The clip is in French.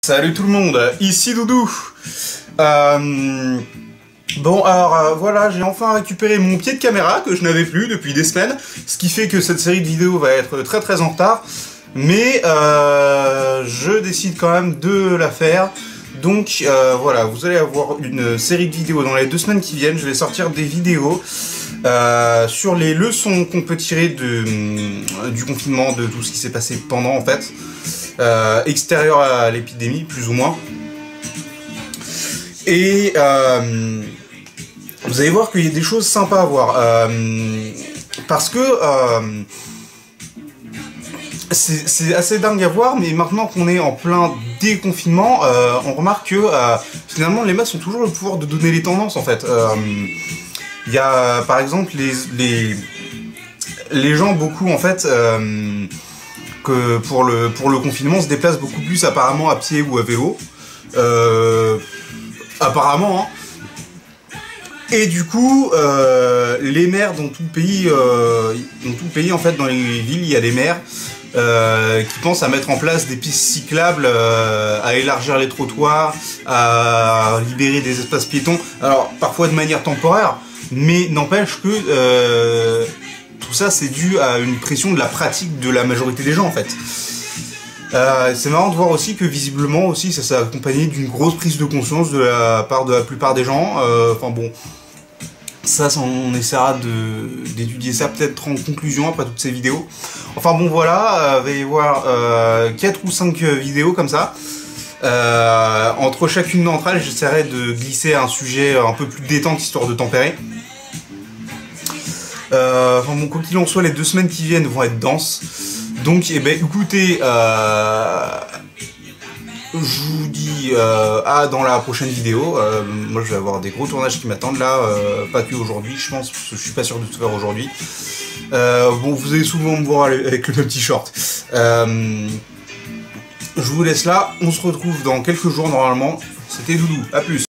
Salut tout le monde, ici Doudou. Bon alors voilà, j'ai enfin récupéré mon pied de caméra que je n'avais plus depuis des semaines, ce qui fait que cette série de vidéos va être très en retard, mais je décide quand même de la faire. Donc voilà, vous allez avoir une série de vidéos dans les 2 semaines qui viennent. Je vais sortir des vidéos sur les leçons qu'on peut tirer du confinement, de tout ce qui s'est passé pendant en fait, extérieur à l'épidémie plus ou moins. Et vous allez voir qu'il y a des choses sympas à voir, parce que c'est assez dingue à voir, mais maintenant qu'on est en plein déconfinement, on remarque que finalement les masses ont toujours le pouvoir de donner les tendances en fait. Il y a par exemple les gens beaucoup en fait que pour le confinement se déplacent beaucoup plus apparemment à pied ou à vélo. Apparemment, hein. Et du coup, les maires dans tout le pays, en fait, dans les villes, il y a des maires qui pensent à mettre en place des pistes cyclables, à élargir les trottoirs, à libérer des espaces piétons. Alors, parfois de manière temporaire, mais n'empêche que tout ça, c'est dû à une pression de la pratique de la majorité des gens, en fait. C'est marrant de voir aussi que visiblement aussi ça s'est accompagné d'une grosse prise de conscience de la part de la plupart des gens. Enfin bon, ça on essaiera d'étudier ça peut-être en conclusion après toutes ces vidéos. Enfin bon voilà, va y avoir 4 ou 5 vidéos comme ça. Entre chacune d'entre elles, j'essaierai de glisser un sujet un peu plus détente histoire de tempérer. Enfin bon, quoi qu'il en soit, les 2 semaines qui viennent vont être denses. Donc, eh ben, écoutez, je vous dis à dans la prochaine vidéo. Moi, je vais avoir des gros tournages qui m'attendent là, pas que aujourd'hui, je pense, parce que je suis pas sûr de tout faire aujourd'hui. Bon, vous allez souvent me voir avec le même t-shirt. Je vous laisse là, on se retrouve dans quelques jours normalement. C'était Doudou, à plus.